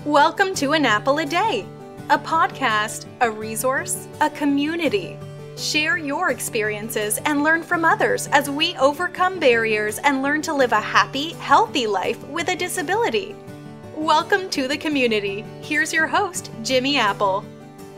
Welcome to An Apple a Day, a podcast, a resource, a community. Share your experiences and learn from others as we overcome barriers and learn to live a happy, healthy life with a disability. Welcome to the community. Here's your host, Jimmy Apple.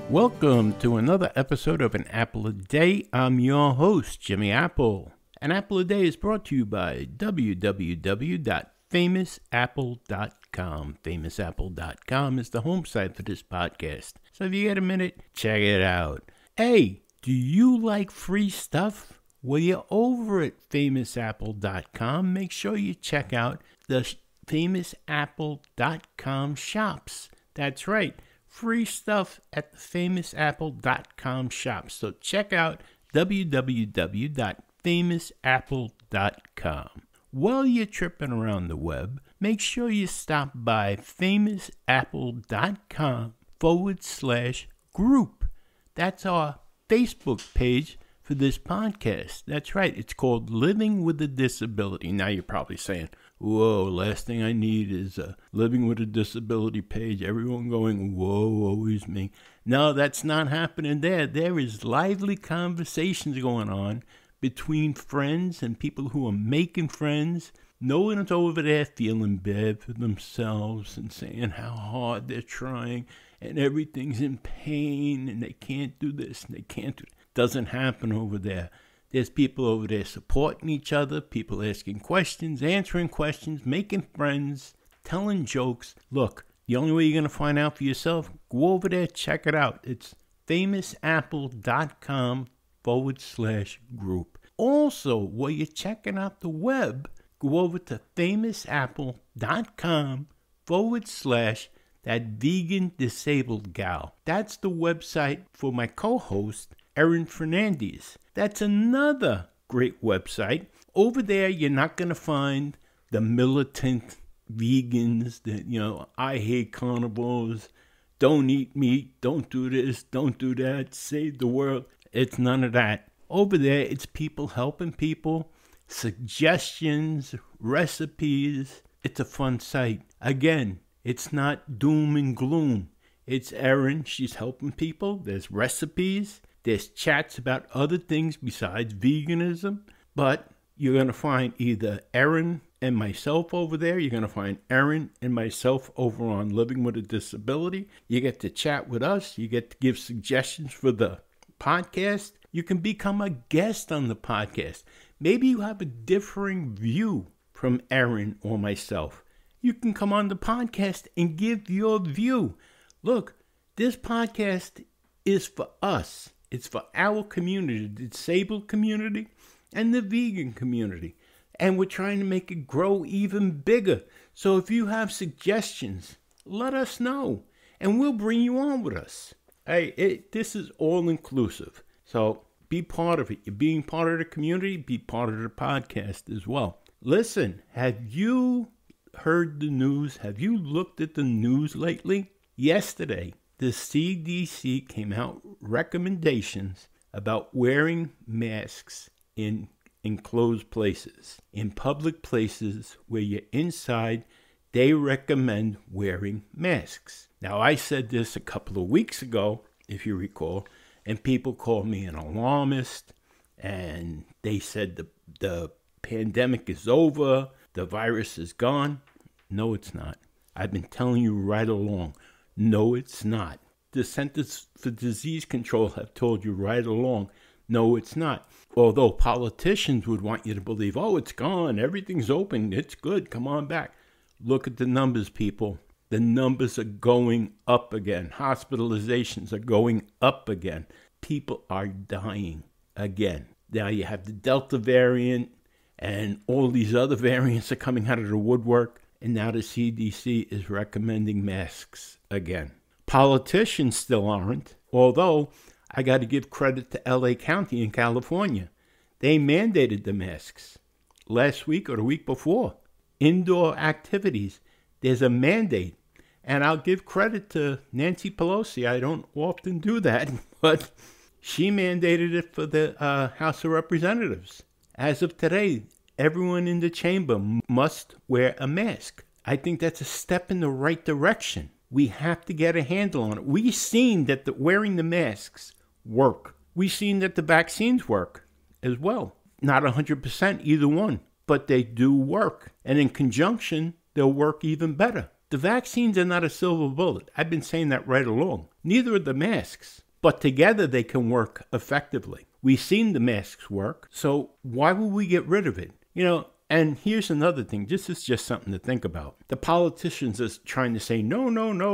Welcome to another episode of An Apple a Day. I'm your host, Jimmy Apple. An Apple a Day is brought to you by www.famousapple.com. Famousapple.com is the home site for this podcast. So if you get a minute, check it out. Hey, do you like free stuff? Well, you're over at famousapple.com. Make sure you check out the famousapple.com shops. That's right. Free stuff at the famousapple.com shops. So check out www.famousapple.com. While you're tripping around the web, make sure you stop by famousapple.com/group. That's our Facebook page for this podcast. That's right. It's called Living with a Disability. Now you're probably saying, whoa, last thing I need is a Living with a Disability page. Everyone going, whoa, always me. No, that's not happening there. There is lively conversations going on between friends and people who are making friends. No one's over there feeling bad for themselves and saying how hard they're trying and everything's in pain and they can't do this and they can't do that. Doesn't happen over there. There's people over there supporting each other, people asking questions, answering questions, making friends, telling jokes. Look, the only way you're going to find out for yourself, go over there, check it out. It's famousapple.com/group. Also, while you're checking out the web, go over to famousapple.com/that vegan disabled gal. That's the website for my co-host, Erin Fernandez. That's another great website. Over there, you're not going to find the militant vegans that, I hate carnivores, don't eat meat, don't do this, don't do that, save the world. It's none of that. Over there, it's people helping people, suggestions, recipes. It's a fun site. Again, it's not doom and gloom. It's Erin. She's helping people. There's recipes. There's chats about other things besides veganism. But you're going to find either Erin and myself over there. You're going to find Erin and myself over on Living with a Disability. You get to chat with us. You get to give suggestions for the podcast. You can become a guest on the podcast. Maybe you have a differing view from Erin or myself. You can come on the podcast and give your view. Look, this podcast is for us. It's for our community, the disabled community and the vegan community. And we're trying to make it grow even bigger. So if you have suggestions, let us know. And we'll bring you on with us. Hey, this is all inclusive. So be part of it. You're being part of the community, be part of the podcast as well. Listen, have you heard the news? Have you looked at the news lately? Yesterday, the CDC came out with recommendations about wearing masks in enclosed places. In public places where you're inside, they recommend wearing masks. Now, I said this a couple of weeks ago, if you recall, and people called me an alarmist, and they said the pandemic is over, the virus is gone. No, it's not. I've been telling you right along. No, it's not. The Centers for Disease Control have told you right along. No, it's not. Although politicians would want you to believe, oh, it's gone, everything's open, it's good, come on back. Look at the numbers, people. The numbers are going up again. Hospitalizations are going up again. People are dying again. Now you have the Delta variant and all these other variants are coming out of the woodwork. And now the CDC is recommending masks again. Politicians still aren't, although I got to give credit to LA County in California. They mandated the masks last week or the week before. Indoor activities, there's a mandate. And I'll give credit to Nancy Pelosi. I don't often do that, but she mandated it for the House of Representatives. As of today, everyone in the chamber must wear a mask. I think that's a step in the right direction. We have to get a handle on it. We've seen that wearing the masks work. We've seen that the vaccines work as well. Not 100% either one, but they do work. And in conjunction, they'll work even better. The vaccines are not a silver bullet. I've been saying that right along. Neither are the masks. But together they can work effectively. We've seen the masks work, so why would we get rid of it? And here's another thing. This is just something to think about. The politicians are trying to say, no,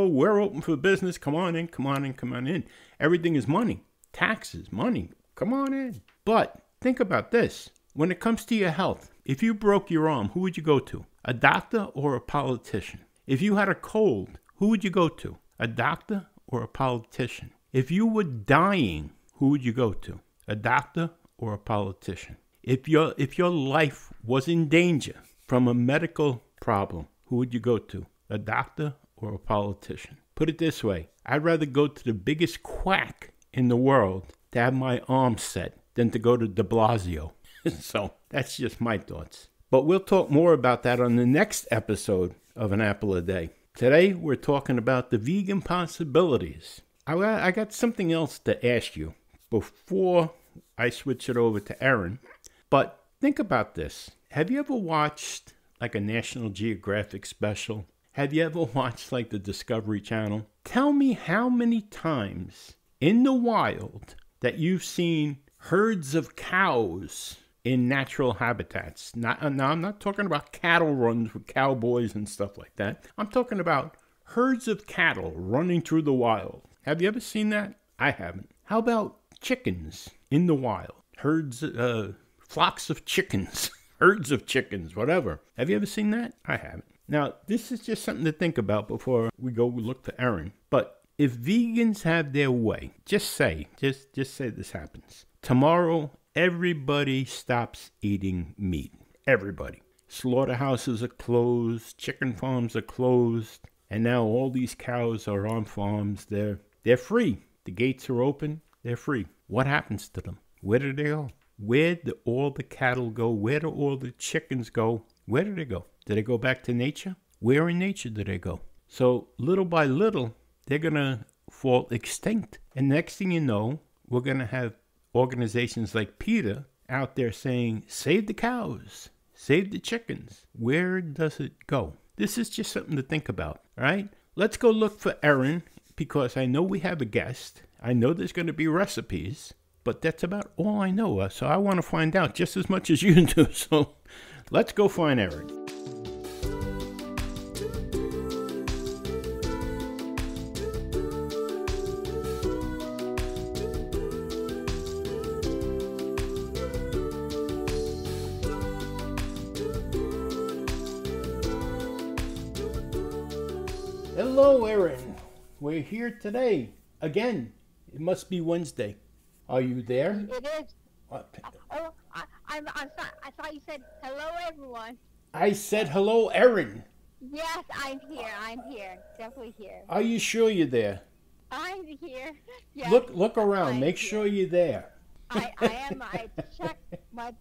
we're open for business. Come on in. Everything is money. Taxes, money. Come on in. But think about this. When it comes to your health, if you broke your arm, who would you go to? A doctor or a politician? If you had a cold, who would you go to? A doctor or a politician? If you were dying, who would you go to? A doctor or a politician? If your life was in danger from a medical problem, who would you go to? A doctor or a politician? Put it this way. I'd rather go to the biggest quack in the world to have my arm set than to go to de Blasio. So that's just my thoughts. But we'll talk more about that on the next episode of An Apple a Day. Today, we're talking about the vegan possibilities. I got something else to ask you before I switch it over to Erin. But think about this. Have you ever watched like a National Geographic special? Have you ever watched like the Discovery Channel? Tell me how many times in the wild that you've seen herds of cows in natural habitats. Now, I'm not talking about cattle runs with cowboys and stuff like that. I'm talking about herds of cattle running through the wild. Have you ever seen that? I haven't. How about chickens in the wild? Herds, flocks of chickens, herds of chickens, whatever. Have you ever seen that? I haven't. Now, this is just something to think about before we go look for Erin. But if vegans have their way, just say this happens. Tomorrow, everybody stops eating meat. Everybody. Slaughterhouses are closed. Chicken farms are closed. And now all these cows are on farms. They're free. The gates are open. They're free. What happens to them? Where do they go? Where do all the cattle go? Where do all the chickens go? Where do they go? Do they go back to nature? Where in nature do they go? So little by little, they're going to fall extinct. And next thing you know, we're going to have organizations like PETA out there saying, save the cows, save the chickens. Where does it go? This is just something to think about, all right? Let's go look for Erin, because I know we have a guest. I know there's going to be recipes, but that's about all I know. So I want to find out just as much as you do. So let's go find Erin. Hello, Erin. We're here today. Again, it must be Wednesday. Are you there? It is. I'm sorry. I thought you said hello, everyone. I said hello, Erin. Yes, I'm here. I'm here. Definitely here. Are you sure you're there? I'm here. Yes, Look around. Make sure you're there. I am. I check my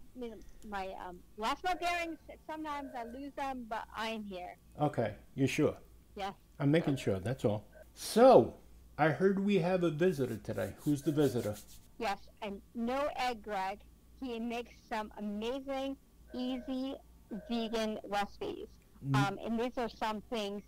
lost my bearings. Sometimes I lose them, but I'm here. Okay, you're sure? Yes. I'm making sure. That's all. So, I heard we have a visitor today. Who's the visitor? Yes, and No Egg Greg. He makes some amazing, easy vegan recipes. And these are some things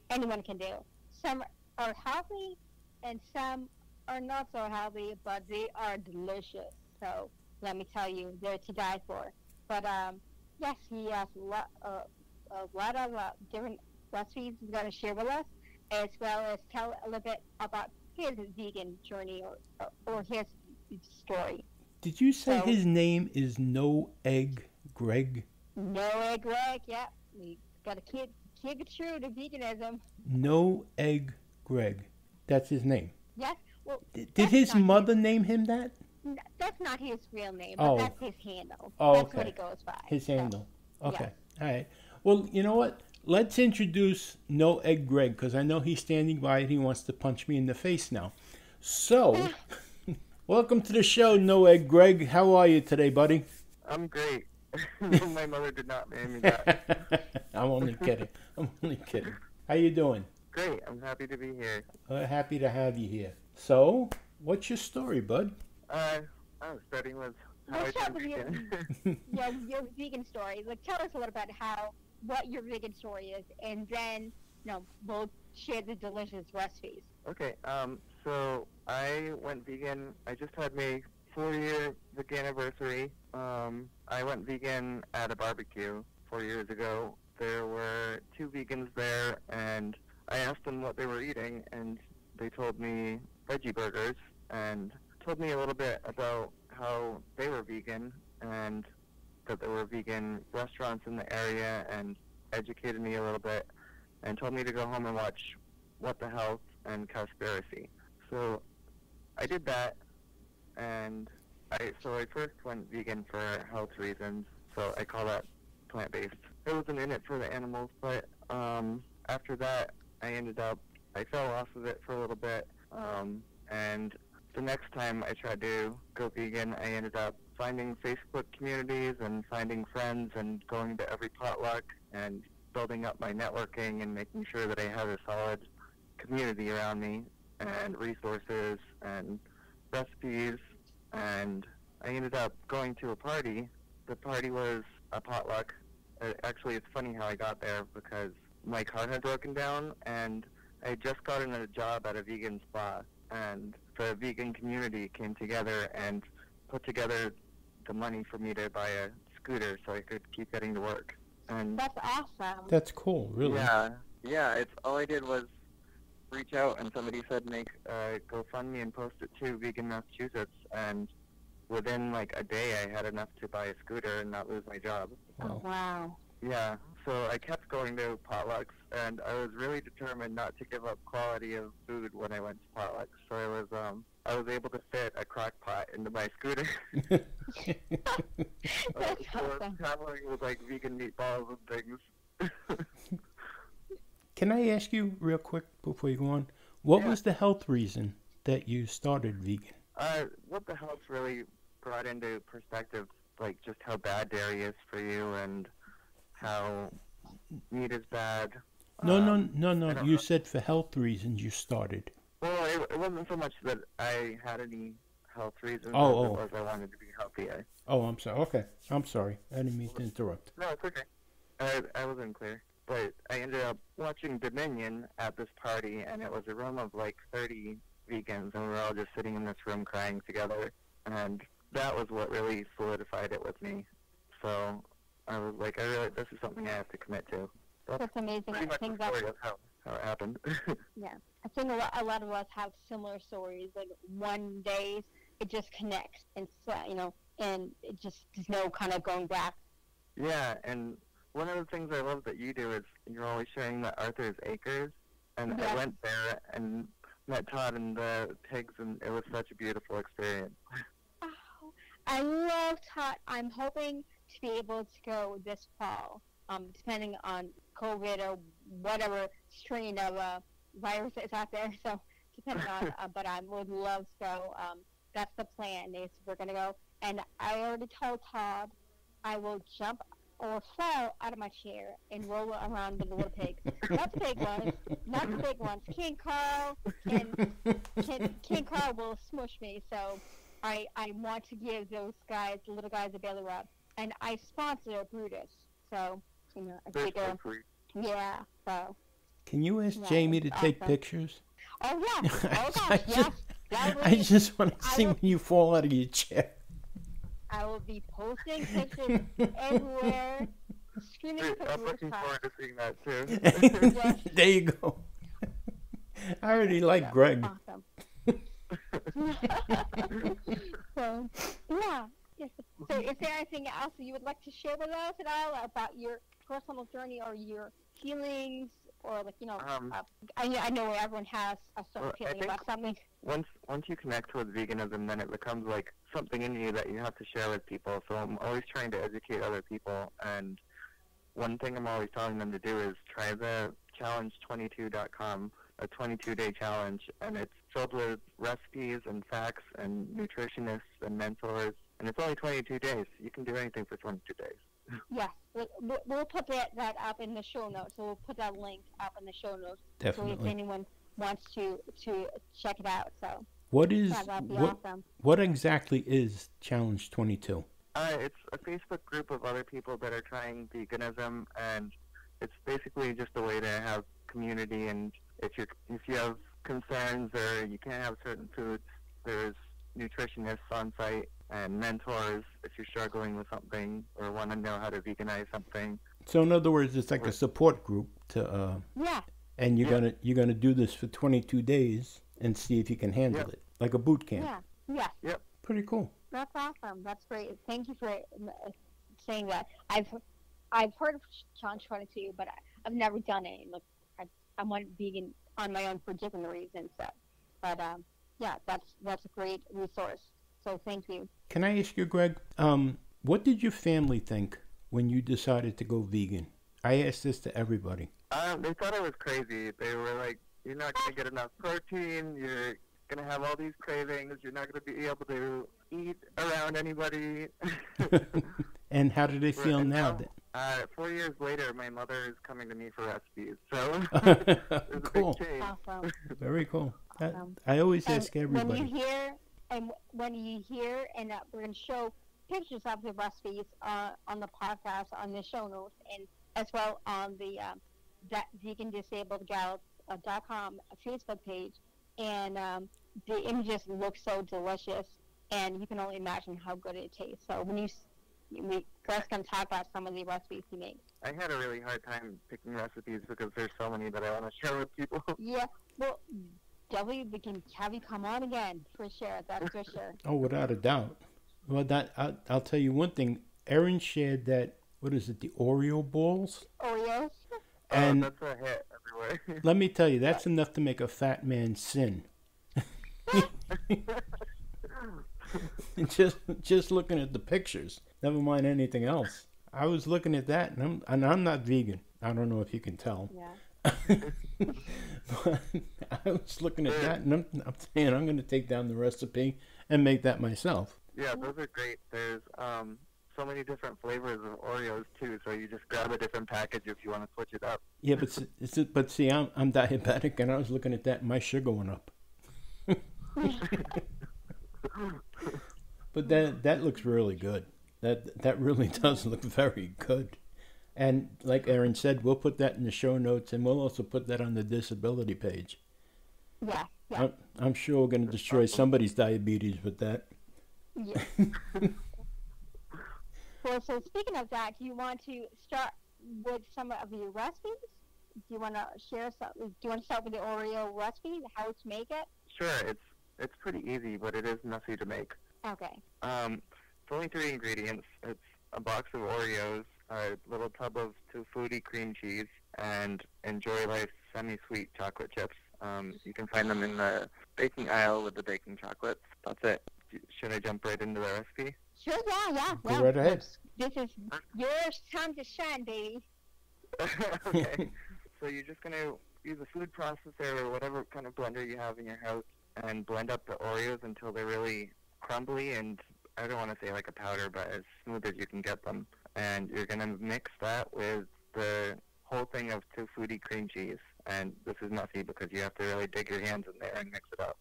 anyone can do. Some are healthy, and some are not so healthy, but they are delicious. So let me tell you, they're to die for. But yes, he has a lot of different recipes he's going to share with us, as well as tell a little bit about his vegan journey or his story. Did you say his name is No Egg Greg? No Egg Greg, yeah. We got to keep it true to veganism. No Egg Greg. That's his name? Yes. Well, did his mother name him that? That's not his real name, but that's his handle. Oh, that's okay. what he goes by. His handle. Okay. Yes. All right. Well, you know what? Let's introduce No Egg Greg, because I know he's standing by and he wants to punch me in the face now. So, welcome to the show, No Egg Greg. How are you today, buddy? I'm great. My mother did not name me that. I'm only kidding. How you doing? great. I'm happy to be here. Happy to have you here. So, what's your story, bud? Starting with how Let's I start turned with vegan. your vegan story. Like, tell us a little about what your vegan story is, and then we'll share the delicious recipes. Okay. So I went vegan. I just had my 4-year vegan anniversary. I went vegan at a barbecue 4 years ago. There were 2 vegans there, and I asked them what they were eating, and they told me veggie burgers, and told me a little bit about how they were vegan, and that there were vegan restaurants in the area, and educated me a little bit, and told me to go home and watch What the Health and Cowspiracy. So I did that, and I first went vegan for health reasons, so I call that plant-based. I wasn't in it for the animals, but after that, I fell off of it for a little bit, and the next time I tried to go vegan, I ended up finding Facebook communities and finding friends and going to every potluck and building up my networking and making sure that I had a solid community around me and resources and recipes, and I ended up going to a party. The party was a potluck. Actually, it's funny how I got there because my car had broken down, and I had just gotten a job at a vegan spa, and the vegan community came together and put together the money for me to buy a scooter so I could keep getting to work. And That's awesome. That's cool, really. Yeah. It's all I did was reach out, and somebody said make a GoFundMe and post it to Vegan Massachusetts, and within like a day I had enough to buy a scooter and not lose my job. Oh, wow. Yeah, so I kept going to potlucks, and I was really determined not to give up quality of food when I went to potlucks. So I was able to fit a crock pot into my scooter. That's awesome. Traveling with like vegan meatballs and things. Can I ask you real quick before you go on? What was the health reason that you started vegan? What the health really brought into perspective, like just how bad dairy is for you and how meat is bad. No. You said for health reasons you started. Well, it wasn't so much that I had any health reasons as it was I wanted to be healthier. Oh, I'm sorry. Okay. I'm sorry. I didn't mean to interrupt. No, it's okay. I wasn't clear. But I ended up watching Dominion at this party, and it was a room of like 30 vegans, and we were all just sitting in this room crying together. And that was what really solidified it with me. So I was like, this is something I have to commit to. That's amazing. Pretty much the story of how it happened. Yeah. I think a lot of us have similar stories. Like one day it just connects, and and it just there's no kind of going back. Yeah, and one of the things I love that you do is you're always sharing the Arthur's Acres, and I went there and met Todd and the pigs, and it was such a beautiful experience. Oh, I love Todd. I'm hoping to be able to go this fall, depending on COVID or whatever strain of virus is out there. So depending on, but I would love to go. That's the plan. Is we're gonna go, and I already told Todd I will jump or fall out of my chair and roll around with the little pigs. Not the big ones. Not the big ones. King Carl will smush me. So I want to give those guys, the little guys, a belly rub. And I sponsor Brutus. So, I figure, yeah, so. Can you ask Jamie to take pictures? Oh, yeah. Oh, gosh, yes. I just want to see when you fall out of your chair. I will be posting pictures everywhere, screaming pictures. I'm looking forward to seeing that too. Yes. There you go. I already like Greg. Awesome. So, yeah. Yes. So, is there anything else you would like to share with us at all about your personal journey or your feelings, or I know everyone has a certain feeling about something. Once you connect with veganism, then it becomes like something in you that you have to share with people. So I'm always trying to educate other people, and one thing I'm always telling them to do is try the challenge22.com, a 22-day challenge, and it's filled with recipes and facts and nutritionists and mentors, and it's only 22 days. You can do anything for 22 days. Yes, we'll put that up in the show notes. So we'll put that link up in the show notes. So if Definitely. anyone wants to check it out, so What yeah, is that'd be what awesome. what exactly is Challenge 22? It's a Facebook group of other people that are trying veganism, and it's basically just a way to have community. And if you have concerns or you can't have certain foods, there's nutritionists on site and mentors if you're struggling with something or want to know how to veganize something. So in other words, it's like a support group to Yeah. and you're gonna do this for 22 days and see if you can handle Yep. it, like a boot camp. Yeah. Yeah. Yep. Pretty cool. That's awesome. That's great. Thank you for saying that. I've heard of Challenge 22, but I've never done it. Look, I'm one vegan on my own for different reasons. But yeah, that's a great resource. So thank you. Can I ask you, Greg? What did your family think when you decided to go vegan? I asked this to everybody. They thought I was crazy. They were like, "You're not going to get enough protein. You're going to have all these cravings. You're not going to be able to eat around anybody." And how do they feel And now? 4 years later, my mother is coming to me for recipes. So there's Cool. a big change. Awesome. Very cool. Awesome. I always And ask everybody. when you hear, and we're going to show pictures of the recipes on the podcast, on the show notes, and as well on the vegandisabled.com Facebook page. And the images look so delicious, and you can only imagine how good it tastes. So when Greg's going to talk about some of the recipes he makes. I had a really hard time picking recipes because there's so many that I want to share with people. Yeah, well, definitely we can have you come on again for sure. That's for sure. Oh, without a doubt. Well, I'll tell you one thing. Erin shared that, what is it, the Oreo balls? Oreos. And that's a hit everywhere. let me tell you, that's enough to make a fat man sin. just looking at the pictures, never mind anything else. I was looking at that, and I'm not vegan. I don't know if you can tell. Yeah. But I was looking at that, and I'm saying I'm going to take down the recipe and make that myself. Yeah, those are great. There's so many different flavors of Oreos too, so you just grab a different package if you want to switch it up. Yeah, but see, I'm diabetic, and I was looking at that, and my sugar went up. But that looks really good. That really does look very good. And like Erin said, we'll put that in the show notes, and we'll also put that on the disability page. Yeah. Yeah. I'm sure we're going to destroy somebody's diabetes with that. Yeah. Well, so speaking of that, do you want to start with some of your recipes? Do you want to share some? Do you want to start with the Oreo recipe, how to make it? Sure, it's pretty easy, but it is messy to make. Okay. It's only 3 ingredients. It's a box of Oreos, a little tub of tofutti cream cheese, and Enjoy Life semi-sweet chocolate chips. You can find them in the baking aisle with the baking chocolates. That's it. Should I jump right into the recipe? Sure, yeah. Go right ahead. This is your time to shine, baby. Okay. So you're just going to use a food processor or whatever kind of blender you have in your house and blend up the Oreos until they're really crumbly and, I don't want to say like a powder, but as smooth as you can get them. And you're going to mix that with the whole thing of tofutti cream cheese. And this is messy because you have to really dig your hands in there and mix it up.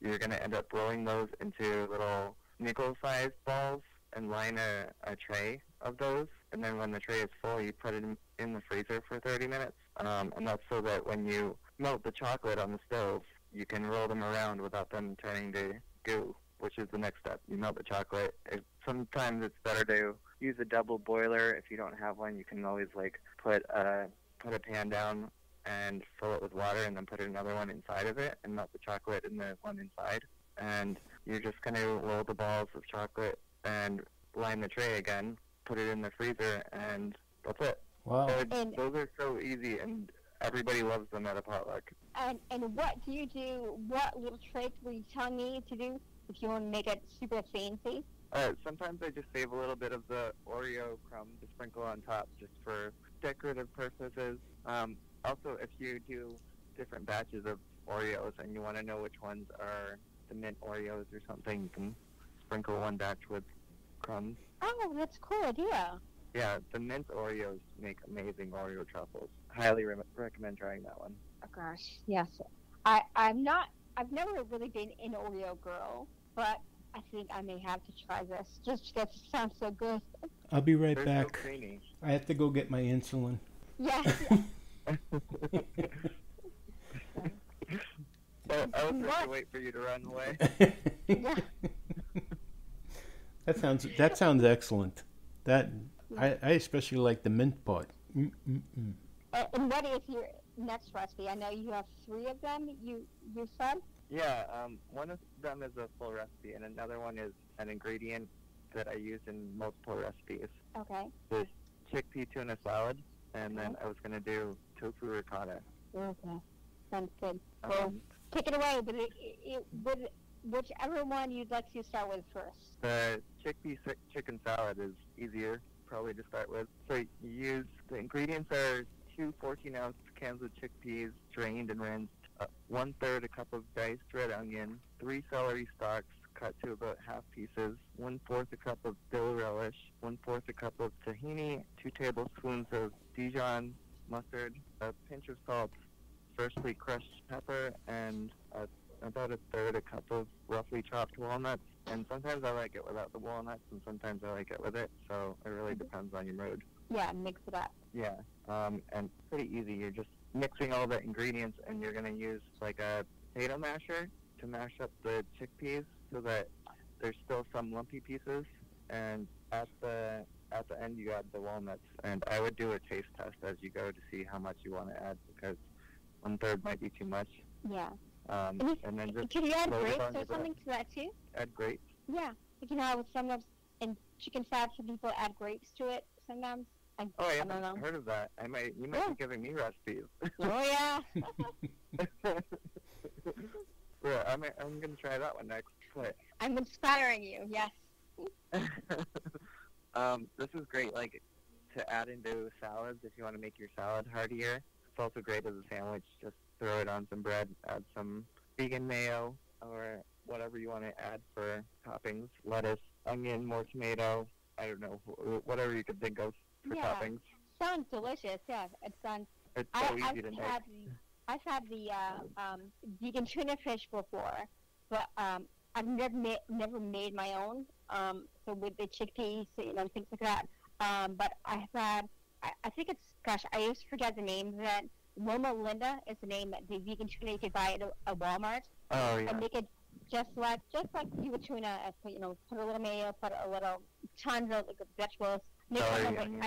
You're going to end up rolling those into little nickel-sized balls and line a tray of those. And then when the tray is full, you put it in the freezer for 30 minutes. And that's so that when you melt the chocolate on the stove, you can roll them around without them turning to goo, which is the next step. You melt the chocolate. Sometimes it's better to use a double boiler. If you don't have one, you can always put a pan down and fill it with water and then put another one inside of it and melt the chocolate in the one inside. And you're just going to roll the balls of chocolate and line the tray again, put it in the freezer, and that's it. Wow. Those are so easy, and everybody loves them at a potluck. And what do you do? What little trick were you telling me to do if you want to make it super fancy? Sometimes I just save a little bit of the Oreo crumb to sprinkle on top just for decorative purposes. Also, if you do different batches of Oreos and you want to know which ones are the mint Oreos or something, you can sprinkle one batch with crumbs. Oh, that's a cool idea. Yeah, the mint Oreos make amazing Oreo truffles. Highly recommend trying that one. Oh gosh, yes. I've never really been an Oreo girl, but I think I may have to try this just because it sounds so good. I'll be right They're back. so creamy. I have to go get my insulin. Yes. But I was just wait for you to run away. Yeah. That sounds excellent. I especially like the mint part. And what is your next recipe? I know you have 3 of them. You said. Yeah, one of them is a full recipe, and another one is an ingredient that I use in multiple recipes. Okay. The chickpea tuna salad, and then I was going to do tofu ricotta. Okay. Sounds good. Well, take it away, but with whichever one you'd like to start with first. The chickpea chicken salad is easier, probably to start with. So you use, the ingredients are 2 14-ounce cans of chickpeas, drained and rinsed, 1/3 a cup of diced red onion, 3 celery stalks cut to about half pieces, 1/4 a cup of dill relish, 1/4 a cup of tahini, 2 tablespoons of Dijon mustard, a pinch of salt, freshly crushed pepper, and about 1/3 a cup of roughly chopped walnuts. And sometimes I like it without the walnuts, and sometimes I like it with it. So it really depends on your mood. Yeah, mix it up. Yeah, and pretty easy. You're just mixing all the ingredients, and you're gonna use like a potato masher to mash up the chickpeas so that there's still some lumpy pieces. And at the end, you add the walnuts. And I would do a taste test as you go to see how much you want to add, because 1/3 might be too much. Yeah. And then just can you add load it grapes on or your something bread. to that too? Add grapes. Yeah. You know, with sometimes in chicken salad, some people add grapes to it. Sometimes. I I don't know. haven't heard of that. You might be giving me recipes. Oh yeah. Yeah, I'm gonna try that one next. But I'm inspiring you. Yes. this is great, like, to add into salads if you want to make your salad heartier. It's also great as a sandwich. Just throw it on some bread, add some vegan mayo or whatever you want to add for toppings, lettuce, onion, more tomato. I don't know, whatever you could think of for toppings. Sounds delicious. Yeah, it sounds. It's so easy to make. I've had the vegan tuna fish before, but I've never made my own. So with the chickpeas, things like that. But I've had. I think it's, gosh, I used to forget the name of it. Loma Linda is the name. The vegan tuna you could buy at Walmart. Oh yeah. And make it just like you would tuna. Put a little mayo, put a little tons of vegetables. Make celery onion.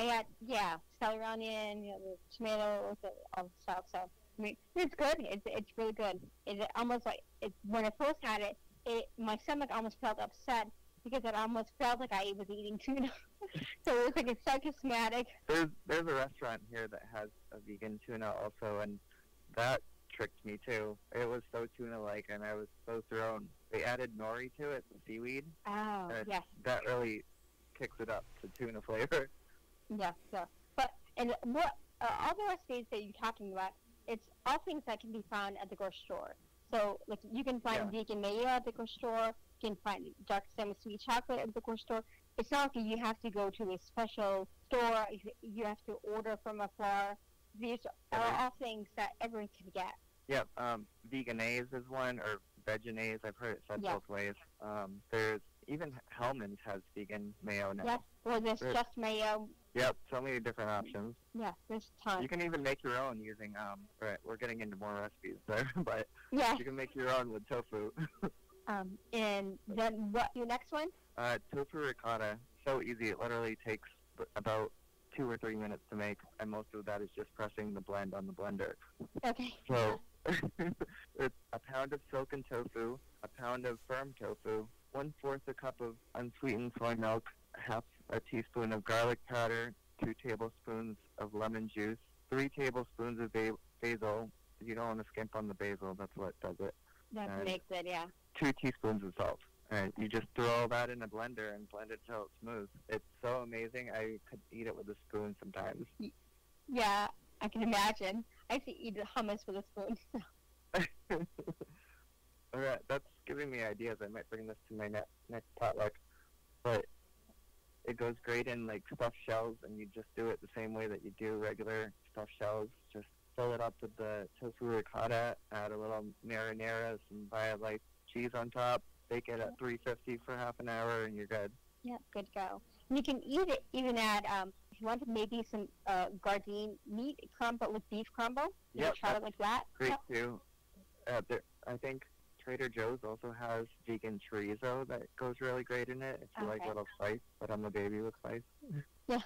Celery onion, the tomatoes, all the stuff. So I mean, it's good. It's really good. It's almost like when I first had it, my stomach almost felt upset because it almost felt like I was eating tuna. So it was like it's psychosomatic. There's a restaurant here that has a vegan tuna also, and that tricked me too. It was so tuna-like, and I was so thrown. They added nori to it, the seaweed. Oh, yes. That really kicks it up to tuna flavor. Yeah, so. But, and what, all the recipes that you're talking about, it's all things that can be found at the grocery store. So, like, you can find vegan mayo at the grocery store. You can find dark salmon sweet chocolate at the grocery store. It's not like you have to go to a special store. You have to order from afar. These are all things that everyone can get. Yep, Veganese is one, or Veganese. I've heard it said both ways. There's even Hellman's has vegan mayo now. Yes, or there's just mayo. Yep, so many different options. Yeah, there's tons. You can even make your own using, we're getting into more recipes there, but you can make your own with tofu. And then what, your next one? Tofu ricotta, so easy. It literally takes about 2 or 3 minutes to make, and most of that is just pressing the blend on the blender. Okay. So it's a pound of silken tofu, a pound of firm tofu, 1/4 a cup of unsweetened soy milk, half a teaspoon of garlic powder, 2 tablespoons of lemon juice, 3 tablespoons of basil. You don't want to skimp on the basil. That's what does it. That makes it, yeah. 2 teaspoons of salt. And you just throw all that in a blender and blend it till it's smooth. It's so amazing. I could eat it with a spoon sometimes. Yeah, I can imagine. I used to eat hummus with a spoon. All right, that's giving me ideas. I might bring this to my next potluck. But it goes great in like stuffed shells, and you just do it the same way that you do regular stuffed shells. Just fill it up with the tofu ricotta, add a little marinara, some Via-Life cheese on top, bake it at 350 for half an hour, and you're good. Yeah, good to go. And you can eat it, even add, if you want maybe some Gardein meat crumble with beef crumble. You Yep, try it like that. Great Yep. too. I think Trader Joe's also has vegan chorizo that goes really great in it. If you like Okay. little spice, but I'm a baby with spice. Yeah.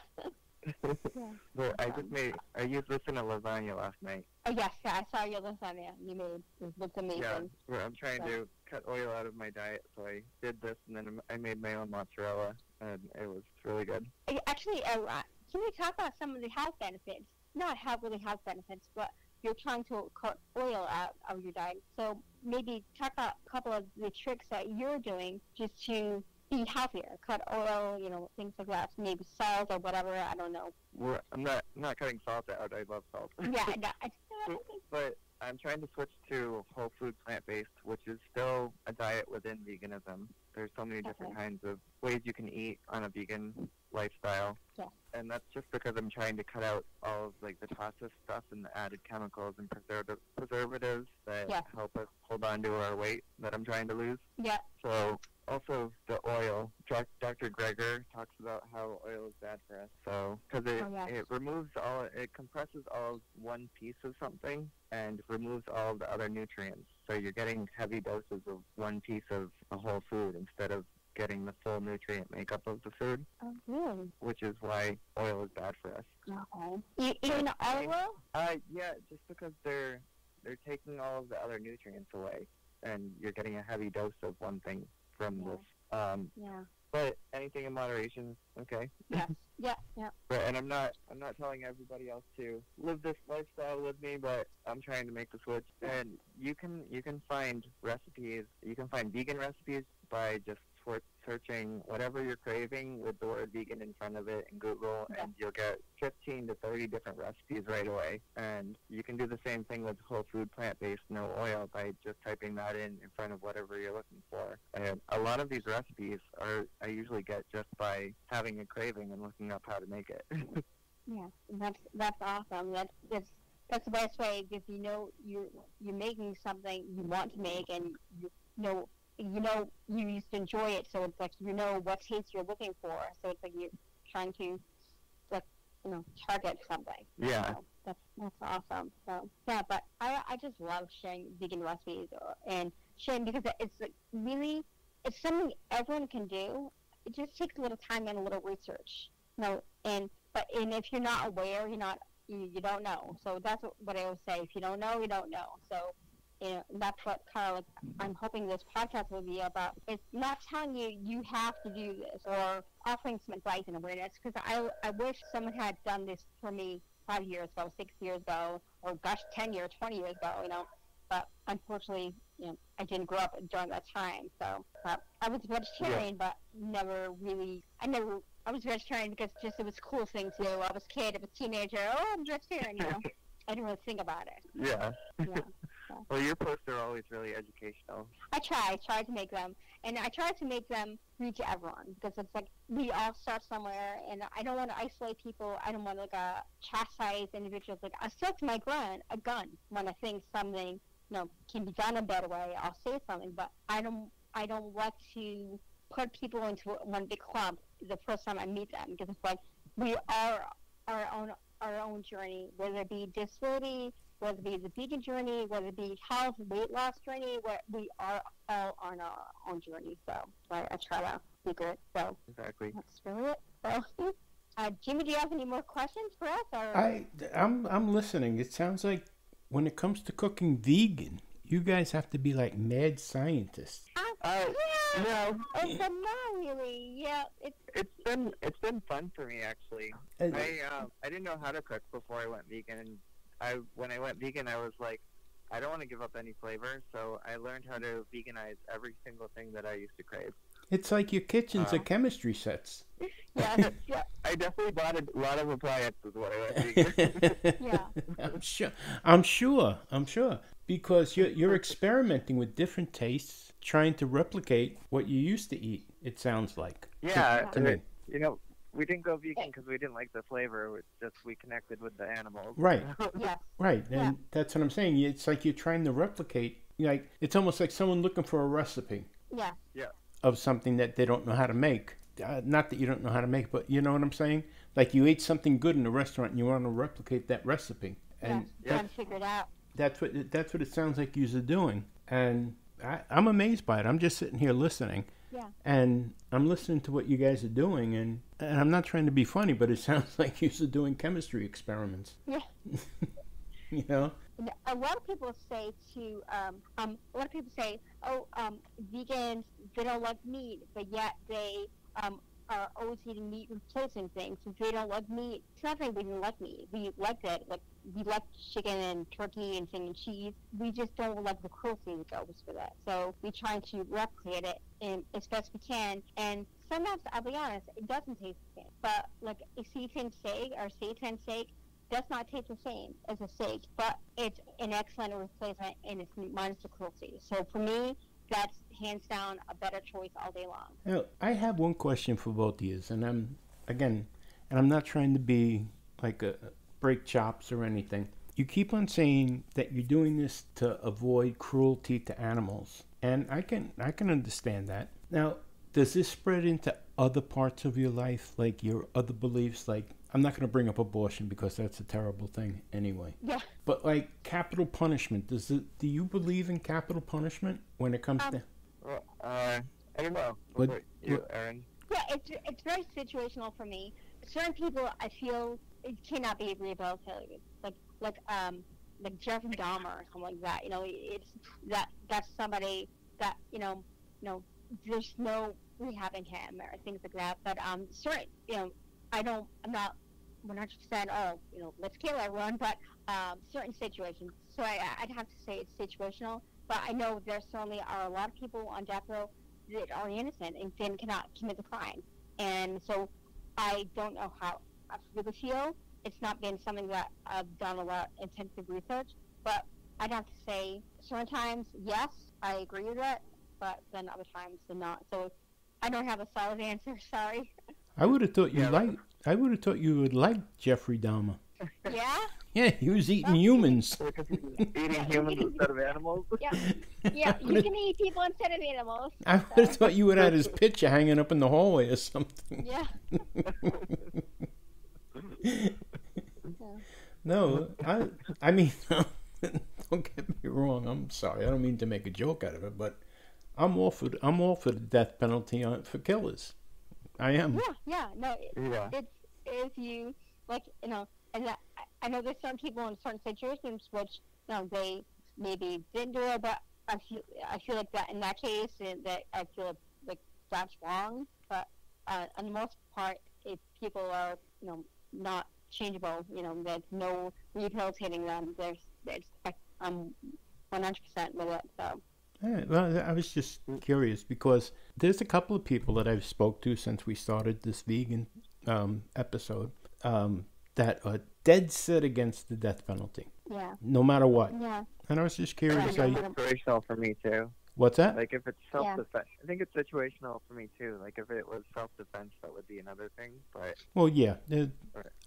But I used this in a lasagna last night. Oh, yes, yeah, I saw your lasagna you made. It looked amazing. Yeah, where I'm trying to cut oil out of my diet, so I did this, and then I made my own mozzarella, and it was really good. Actually, can we talk about some of the health benefits? Not really health benefits, but you're trying to cut oil out of your diet. So maybe talk about a couple of the tricks that you're doing just to be healthier. Cut oil, things like that. Maybe salt or whatever. I don't know. I'm not cutting salt out. I love salt. Yeah, But I'm trying to switch to whole food plant-based, which is still a diet within veganism. There's so many different kinds of ways you can eat on a vegan lifestyle. Yeah. And that's just because I'm trying to cut out all of like the processed stuff and the added chemicals and preservatives that help us hold on to our weight that I'm trying to lose. Yeah. So also the oil. Dr. Greger talks about how oil is bad for us. So because it removes it compresses all of one piece of something and removes all of the other nutrients. So you're getting heavy doses of one piece of a whole food instead of getting the full nutrient makeup of the food. Oh, really? Which is why oil is bad for us. Okay. Even olive oil? Yeah, just because they're taking all of the other nutrients away, and you're getting a heavy dose of one thing from this. But anything in moderation, okay. Yes. Yeah. But, and I'm not telling everybody else to live this lifestyle with me, but I'm trying to make the switch. And you can find recipes. You can find vegan recipes by just searching whatever you're craving with the word vegan in front of it in Google, and you'll get 15 to 30 different recipes right away. And you can do the same thing with whole food plant-based, no oil, by just typing that in front of whatever you're looking for. And a lot of these recipes I usually get just by having a craving and looking up how to make it. Yeah, that's awesome. That's the best way, because you're making something you want to make, and you used to enjoy it, so it's like what taste you're looking for. So it's like you're trying to target something. Yeah. So that's awesome. So yeah, but I just love sharing vegan recipes and sharing, because it's it's something everyone can do. It just takes a little time and a little research. And if you're not aware, you don't know. So that's what I always say. If you don't know, you don't know. So that's what I'm hoping this podcast will be about. It's not telling you have to do this, or offering some advice and awareness, because I wish someone had done this for me 5 years ago, 6 years ago, or 10 years, 20 years ago, but unfortunately, I didn't grow up during that time. So I was vegetarian, but I was vegetarian because it was a cool thing to do. I was a kid, I was a teenager, I'm vegetarian, I didn't really think about it. Yeah. Yeah. Well, your posts are always really educational. I try to make them, and I try to make them reach everyone, because it's like we all start somewhere, and I don't want to isolate people. I don't want to chastise individuals. Like, I still to my gun when I think something can be done a better way. I'll say something, but I don't like to put people into one big clump the first time I meet them, because it's like we are our own journey, whether it be disability, whether it be the vegan journey, whether it be health, weight loss journey, where we are all on our own journey. So I try to be good. So exactly. That's really it. So, Jimmy, do you have any more questions for us? Or? I'm listening. It sounds like when it comes to cooking vegan, you guys have to be like mad scientists. No. Not really. Yeah. It's been fun for me, actually. I didn't know how to cook before I went vegan, and when I went vegan, I was like, I don't want to give up any flavor, so I learned how to veganize every single thing that I used to crave. It's like your kitchen's a chemistry sets. Yeah. I definitely bought a lot of appliances when I went vegan. Yeah. I'm sure. Because you're experimenting with different tastes, trying to replicate what you used to eat, it sounds like. Yeah. To me. we didn't go vegan because we didn't like the flavor. It's just we connected with the animals. Right. Yes. Right, and that's what I'm saying. It's like you're trying to replicate. Like it's almost like someone looking for a recipe Yeah. Yeah. of something that they don't know how to make. Not that you don't know how to make, but you know what I'm saying. Like you ate something good in a restaurant and you want to replicate that recipe, and Trying to figure it out. that's what it sounds like you're doing. And I'm amazed by it. I'm just sitting here listening. Yeah. And I'm listening to what you guys are doing, and I'm not trying to be funny, but it sounds like you're doing chemistry experiments. Yeah. You know? A lot of people say oh, vegans, they don't like meat, but yet they are always eating meat replacing things. If they don't like meat, it's not that we didn't like meat. We liked it. Like, we like chicken and turkey and thing and cheese. We just don't like the cruelty that goes for that. So we try to replicate it as best we can. And sometimes, I'll be honest, it doesn't taste the same. But like a seitan steak does not taste the same as a steak, but it's an excellent replacement and it's minus the cruelty. So for me, that's hands down a better choice all day long. Now, I have one question for both of you, and I'm not trying to be like a break chops or anything. You keep on saying that you're doing this to avoid cruelty to animals, and I can understand that. Now, does this spread into other parts of your life, like your other beliefs? Like, I'm not going to bring up abortion because that's a terrible thing anyway. Yeah. But like capital punishment, do you believe in capital punishment when it comes to? Well, I don't know. What- What about you, Erin? Yeah, it's very situational for me. Certain people, I feel, it cannot be rehabilitated. Like Jeffrey Dahmer or something like that. You know, that's somebody that there's no rehabbing him or things like that. But certain, I'm not 100%. Let's kill everyone. But certain situations. So I'd have to say it's situational. But I know there certainly are a lot of people on death row that are innocent and then cannot commit the crime. And so I don't know how I really feel. It's not been something that I've done a lot of intensive research. But I'd have to say certain times, yes, I agree with it. But then other times, not. So I don't have a solid answer. Sorry. I would have thought you would like Jeffrey Dahmer. Yeah? Yeah, he was eating humans. Because he's eating humans instead of animals? Yeah, you can eat people instead of animals. I would have thought you would have had his picture hanging up in the hallway or something. Yeah. No, I mean, don't get me wrong. I'm sorry. I don't mean to make a joke out of it, but I'm all for the death penalty for killers. I am. Yeah. No, Yeah. it's if you and I know there's some people in certain situations which they maybe didn't do it, but I feel like that in that case that I feel like that's wrong. But on the most part, if people are not changeable, there's no rehabilitating them. I'm 100% with it. So. Yeah, well, I was just curious because there's a couple of people that I've spoke to since we started this vegan episode that are dead set against the death penalty. Yeah. No matter what. Yeah. And I was just curious. It's situational for me too. What's that? Like if it's self-defense, I think it's situational for me too. Like if it was self-defense, that would be another thing. But well, yeah,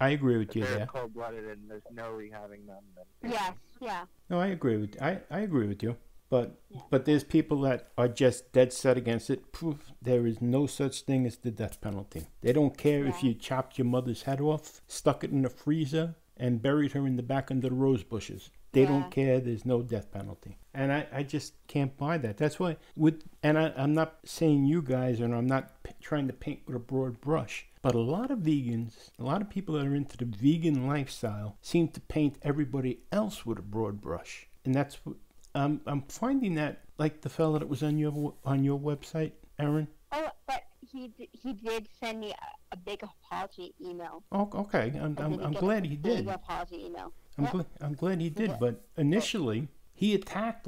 I agree with if you they're there. cold-blooded and there's no rehabbing them, then Yes. Yeah. No, I agree with I agree with you. But there's people that are just dead set against it. Poof, there is no such thing as the death penalty. They don't care if you chopped your mother's head off, stuck it in the freezer, and buried her in the back under the rose bushes. They don't care. There's no death penalty. And I just can't buy that. That's why I'm not saying you guys, and I'm not trying to paint with a broad brush, but a lot of vegans, a lot of people that are into the vegan lifestyle seem to paint everybody else with a broad brush. And that's what I'm finding that, like the fella that was on your website, Erin. Oh, but he did send me a big apology email. Oh, okay. I'm glad he did. Big apology email. I'm glad he did. But initially, he attacked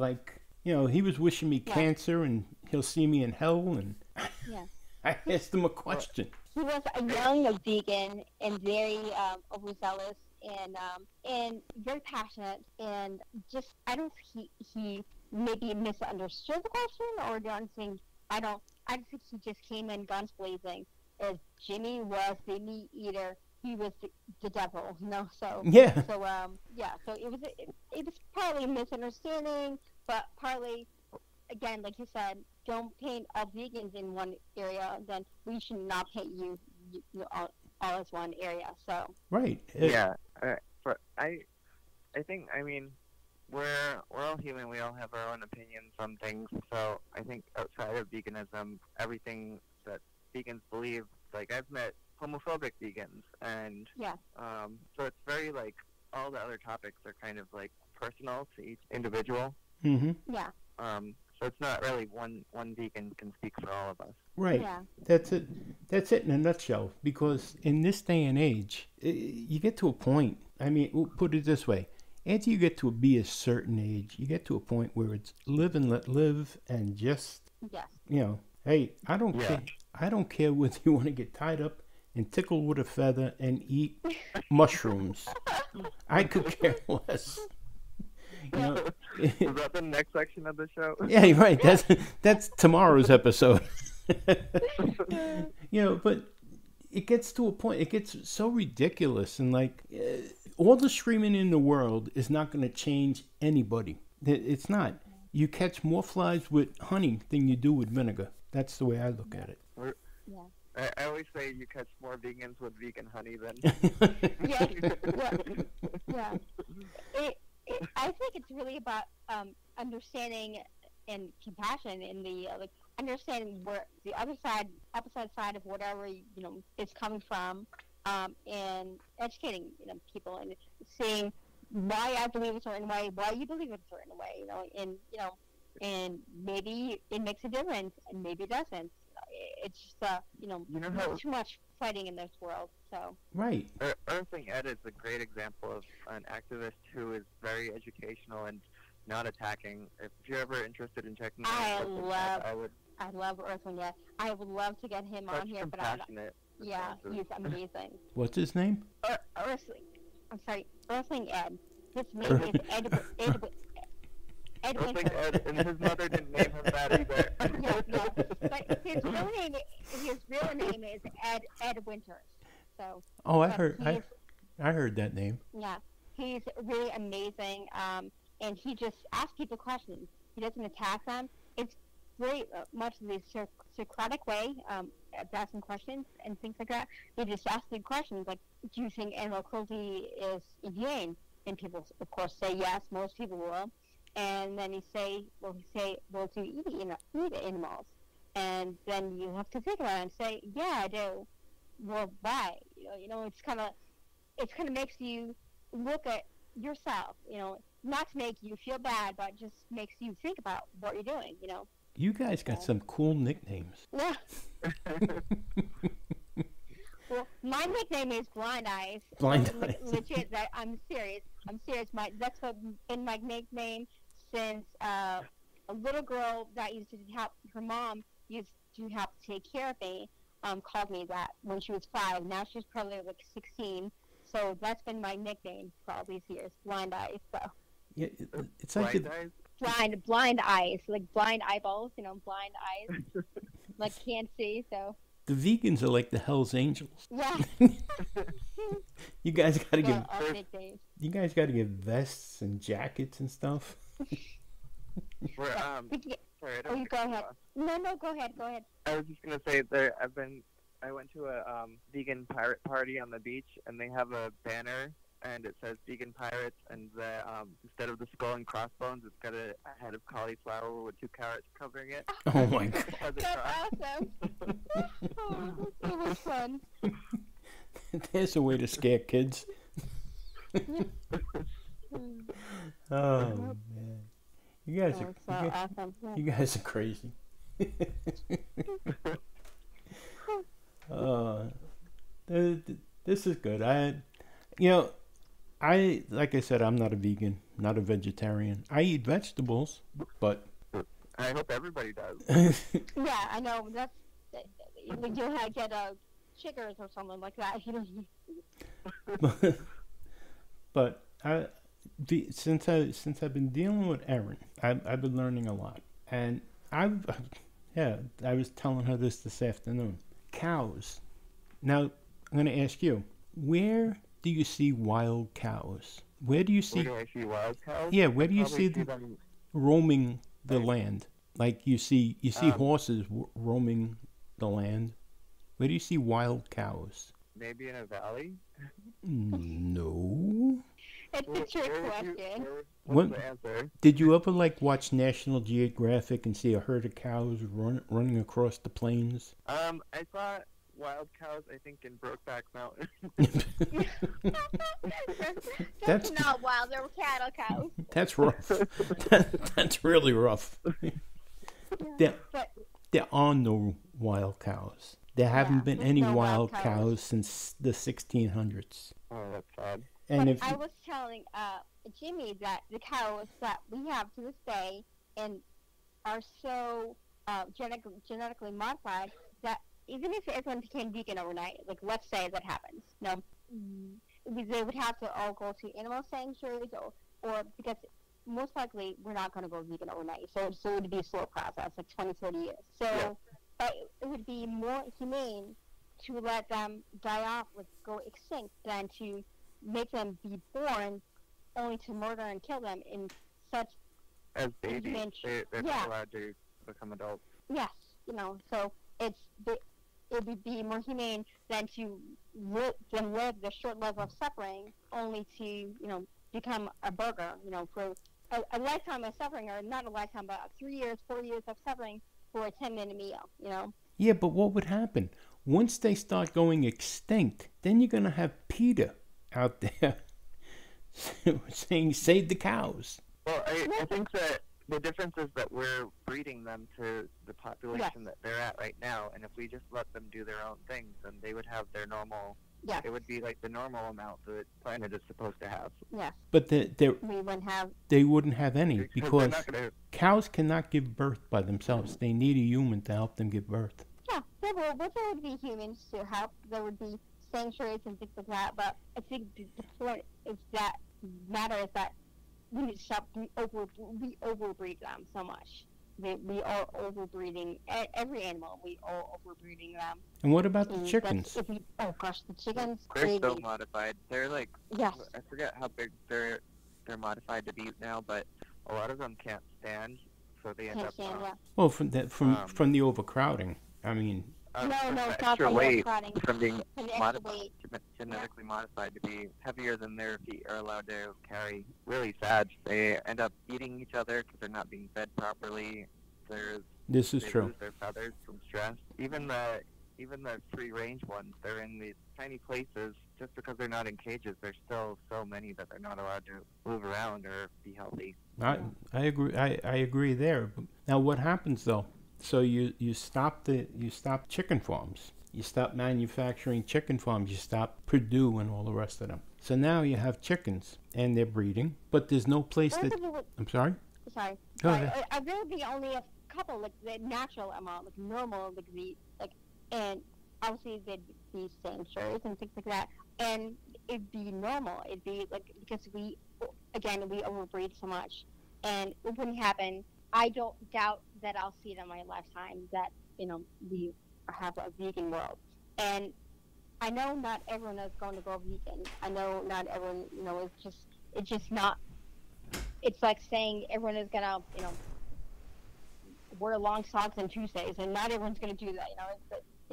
he was wishing me cancer and he'll see me in hell. And I asked him a question. He was a young vegan and very overzealous. And very passionate, and just I don't think he maybe misunderstood the question, or I don't think he just came in guns blazing. if Jimmy was the meat eater, he was the devil, So Yeah. So it was partly a misunderstanding, but partly, again, like you said, don't paint all vegans in one area. Then we should not paint you all as one area. So Right. Yeah, but I think, I mean, we're all human. We all have our own opinions on things. So I think outside of veganism, everything that vegans believe, like I've met homophobic vegans, and yeah, so it's very like all the other topics are kind of like personal to each individual. Mm-hmm. yeah, So it's not really one vegan can speak for all of us. Right. yeah, That's it. That's it in a nutshell. Because in this day and age, you get to a point. I mean, we'll put it this way: after you get to be a certain age, you get to a point where it's live and let live, and just yes, hey, I don't Yeah. care. I don't care whether you want to get tied up and tickled with a feather and eat mushrooms. I could care less. Is that the next section of the show? Yeah, you're right. That's tomorrow's episode. But it gets to a point. It gets so ridiculous, and like all the screaming in the world is not going to change anybody. It's not. You catch more flies with honey than you do with vinegar. That's the way I look at it. yeah, I always say you catch more vegans with vegan honey than. yeah. I think it's really about understanding and compassion in the understanding where the opposite side of whatever is coming from, and educating people and seeing why I believe a certain way, why you believe a certain way, and maybe it makes a difference and maybe it doesn't. It's just too much fighting in this world. So Right. Earthling Ed is a great example of an activist who is very educational and not attacking. If you're ever interested in checking out Earthling Ed, I love Earthling Ed. I would love to get him on here, but yeah, he's amazing. What's his name? Earthling Ed. His name is Ed Earthling Winter. Ed, and his mother didn't name him that either. Yeah. But his real name is Ed Winters. So. Oh, I heard that name. Yeah, he's really amazing, and he just asks people questions. He doesn't attack them. It's very much the Socratic way of asking questions and things like that. He just asks the questions like, "Do you think animal cruelty is inhumane?" And people, of course, say yes. Most people will. And then well, do you eat animals? And then you have to think about it and say, yeah, I do. Well, why? It's kind of makes you look at yourself. Not to make you feel bad, but just makes you think about what you're doing. You guys got some cool nicknames. Yeah. Well, my nickname is Blind Eyes. Blind Eyes. Legit, I'm serious. That's been my nickname since a little girl that used to help her mom used to help take care of me. Called me that when she was 5. Now she's probably like 16. So that's been my nickname for all these years, Blind Eyes. So. Yeah, it's like blind eyes, like blind eyeballs. Blind eyes, like can't see. So. The vegans are like the Hell's Angels. Yeah. You guys got to Yeah, get. You guys got to get vests and jackets and stuff. Sorry, I don't you go ahead. No, go ahead. I was just gonna say I went to a vegan pirate party on the beach, and they have a banner, and it says "Vegan Pirates," and instead of the skull and crossbones, it's got a head of cauliflower with 2 carrots covering it. Oh my God! That's awesome. Oh, that's so much fun. There's a way to scare kids. Oh man, you guys awesome. You guys are crazy. This is good. I like I said, I'm not a vegan, not a vegetarian. I eat vegetables, but I hope everybody does. Yeah, I know. That's you'll get chiggers or something like that. But since I've been dealing with Erin, I've been learning a lot, and I was telling her this afternoon. Cows, Now, I'm going to ask you, where do you see wild cows? Where do you see... Where do I see wild cows? Yeah, where do you Probably see them them. roaming the Right. land? Like you see horses roaming the land. Where do you see wild cows? Maybe in a valley. No. It's a trick question. What's What? the answer? Did you ever like watch National Geographic and see a herd of cows running across the plains? I saw wild cows, I think, in Brokeback Mountain. That's not wild. They're cattle cows. That's rough. That's really rough. There, But there are no wild cows. There haven't been there's any no wild wild cows since the 1600s. Oh, that's sad. And but if I was telling Jimmy that the cows that we have to this day and are so genetically modified that even if everyone became vegan overnight, like let's say that happens, they would have to all go to animal sanctuaries or because most likely we're not going to go vegan overnight. So it would be a slow process, like 20, 30 years. So it would be more humane to let them die off, like go extinct, than to make them be born only to murder and kill them in such As babies, they're Yeah. not allowed to become adults. yes, so it would be more humane than to live the short life of suffering only to become a burger, for a lifetime of suffering, or not a lifetime but 3 years, 4 years of suffering for a 10-minute meal, yeah, but what would happen once they start going extinct? Then you're gonna have PETA out there saying save the cows. Well, I think that the difference is that we're breeding them to the population that they're at right now, and if we just let them do their own things, then they would have their normal. Yes. It would be like the normal amount that the planet is supposed to have. Yes. But We wouldn't have. they wouldn't have any Because because they're not gonna, cows cannot give birth by themselves. They need a human to help them give birth. Yeah, there would be humans to help. There would be sanctuaries and things like that. But I think the point is that is that we need to stop. We overbreed them so much. We are overbreeding every animal. We are overbreeding them. And what about the And chickens? oh gosh, the chickens. they're so modified. They're like, Yes. I forget how big they're modified to be now, but a lot of them can't stand, so they end Can't up stand, yeah. Well, from the overcrowding. I mean, No, it's not extra from weight overcrowding. from being From the extra modified, weight. genetically modified to be heavier than their feet are allowed to carry. Really sad. They end up eating each other because they're not being fed properly. this is They true. lose their feathers from stress. Even the free-range ones, they're in these tiny places. Just because they're not in cages, there's still so many that they're not allowed to move around or be healthy. I agree. I agree there. Now, what happens though? So you stop chicken farms. You stop manufacturing chicken farms. You stop Purdue and all the rest of them. So now you have chickens and they're breeding, but there's no place that. I'm sorry. Sorry. Go ahead. I really be only a couple, like the natural amount, like normal, and obviously there'd be sanctuaries and things like that, and it'd be normal. It'd be like because we overbreed so much, and it wouldn't happen. I don't doubt that I'll see it in my lifetime that we have a vegan world, and I know not everyone is going to go vegan. I know not everyone, it's just not. It's like saying everyone is gonna, wear long socks on Tuesdays, and not everyone's gonna do that.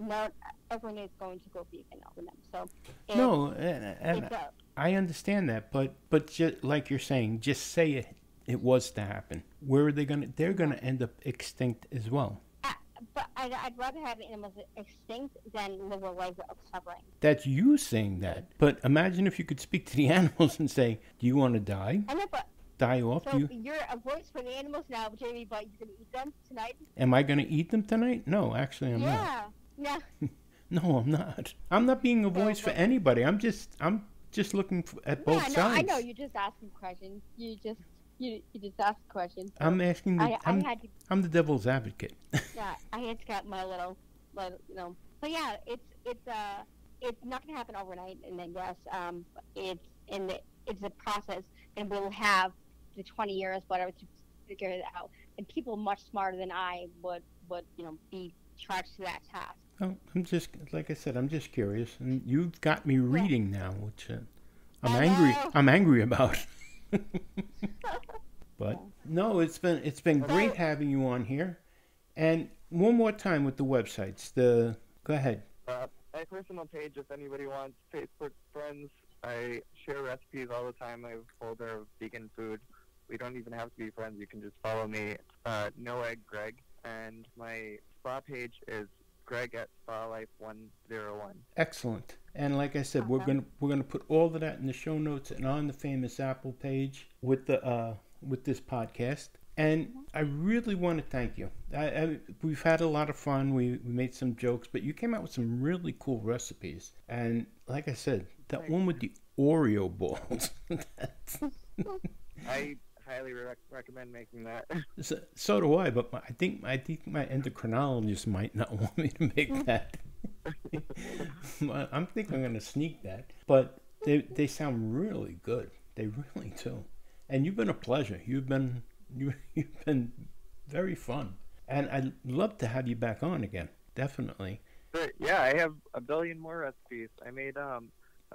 Not everyone is going to go vegan over them. So No, and I understand that, but just like you're saying, just say it was to happen. Where are they gonna? They're gonna end up extinct as well. But I'd rather have animals extinct than live a life of suffering. That's you saying that. But imagine if you could speak to the animals and say, "Do you want to die? I know, but Die off? so you're a voice for the animals now, Jamie. But you're gonna eat them tonight? Am I gonna eat them tonight? No, actually, I'm not. Yeah. No, I'm not. I'm not being a voice for anybody. I'm just looking at both sides. I know. You're just asking questions. You just ask questions. So I'm asking. I'm the devil's advocate. Yeah, I had to got my little. But yeah, it's not gonna happen overnight, and then yes, it's a process, and we'll have the 20 years, whatever, to figure it out. And people much smarter than I would be charged to that task. Well, I'm just, like I said, I'm just curious. And you've got me reading now, which I'm angry about. But no, it's been great having you on here. And one more time with the websites. Go ahead. My personal page, if anybody wants Facebook friends, I share recipes all the time. I have a folder of vegan food. We don't even have to be friends. You can just follow me. No Egg Greg. And my spa page is Greg at SpaLife101. Excellent. And like I said, we're gonna put all of that in the show notes and on the Famous Apple page with this podcast. And I really want to thank you. We've had a lot of fun. We made some jokes, but you came out with some really cool recipes. And like I said, that one with the Oreo balls. I highly recommend making that. So do I, but I think my endocrinologist might not want me to make that. I'm thinking I'm going to sneak that. But they sound really good. They really do. And you've been a pleasure. You've been very fun. And I'd love to have you back on again. Definitely. But yeah, I have a billion more recipes. I made a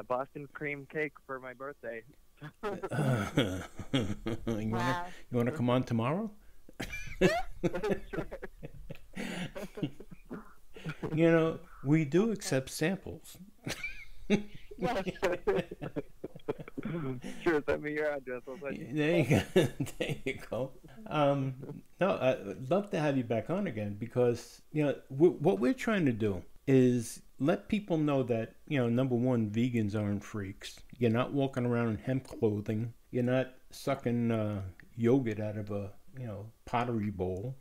Boston cream cake for my birthday. You want to come on tomorrow? You know, we do accept samples. Sure, send me your address. There you go. No, I'd love to have you back on again because, you know, what we're trying to do is let people know that, you know, number one, vegans aren't freaks. You're not walking around in hemp clothing. You're not sucking yogurt out of a, you know, pottery bowl.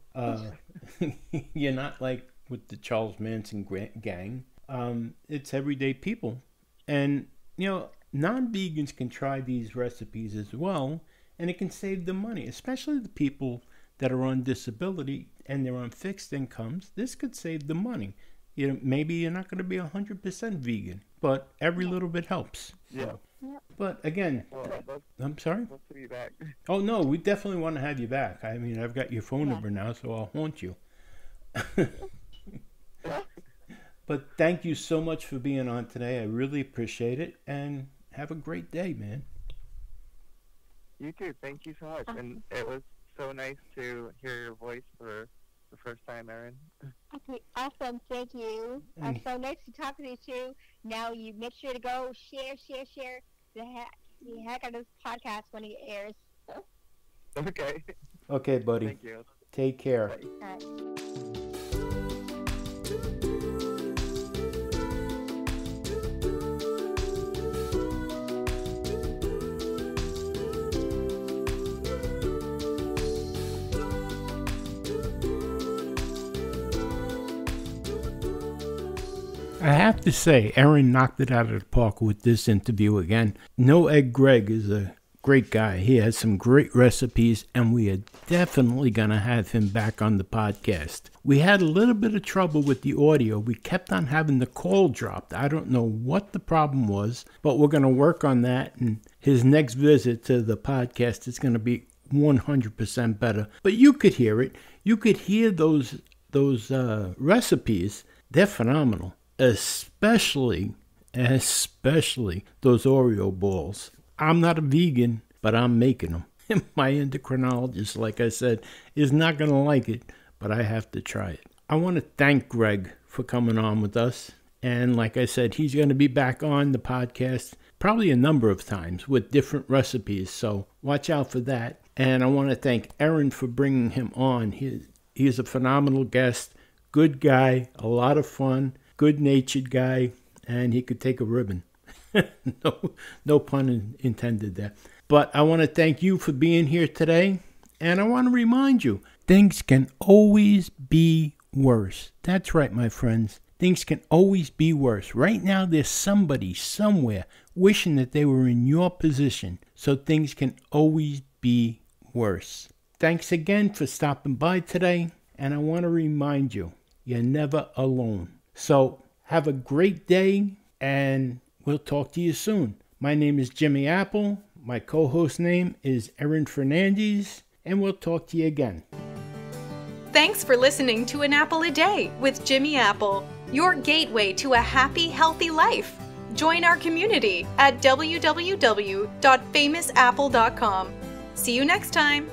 You're not like with the Charles Manson gang. It's everyday people. And, you know, non-vegans can try these recipes as well, and it can save them money, especially the people that are on disability and they're on fixed incomes. This could save them money. You know, maybe you're not going to be 100% vegan, but every little bit helps. Yeah. But again, I'm sorry? Let's be back. Oh, no, we definitely want to have you back. I mean, I've got your phone number now, so I'll haunt you. But thank you so much for being on today. I really appreciate it. And have a great day, man. You too. Thank you so much. And it was so nice to hear your voice for the first time, Erin. Okay, awesome. Thank you. So nice to talk to you too. Now you make sure to go share the heck out of this podcast when it airs. Okay. Okay, buddy. Thank you. Take care. All right. I have to say, Erin knocked it out of the park with this interview again. No Egg Greg is a great guy. He has some great recipes, and we are definitely going to have him back on the podcast. We had a little bit of trouble with the audio. We kept on having the call dropped. I don't know what the problem was, but we're going to work on that, and his next visit to the podcast is going to be 100% better. But you could hear it. You could hear those recipes. They're phenomenal. Especially those Oreo balls. I'm not a vegan, but I'm making them. My endocrinologist, like I said, is not going to like it, but I have to try it. I want to thank Greg for coming on with us. And like I said, he's going to be back on the podcast probably a number of times with different recipes. So watch out for that. And I want to thank Erin for bringing him on. He's a phenomenal guest, good guy, a lot of fun. Good-natured guy, and he could take a ribbon. No pun intended there. But I want to thank you for being here today, and I want to remind you, things can always be worse. That's right, my friends. Things can always be worse. Right now, there's somebody somewhere wishing that they were in your position, so things can always be worse. Thanks again for stopping by today, and I want to remind you, you're never alone. So have a great day, and we'll talk to you soon. My name is Jimmy Apple. My co-host name is Erin Fernandez, and we'll talk to you again. Thanks for listening to An Apple a Day with Jimmy Apple. your gateway to a happy, healthy life. Join our community at www.famousapple.com. See you next time.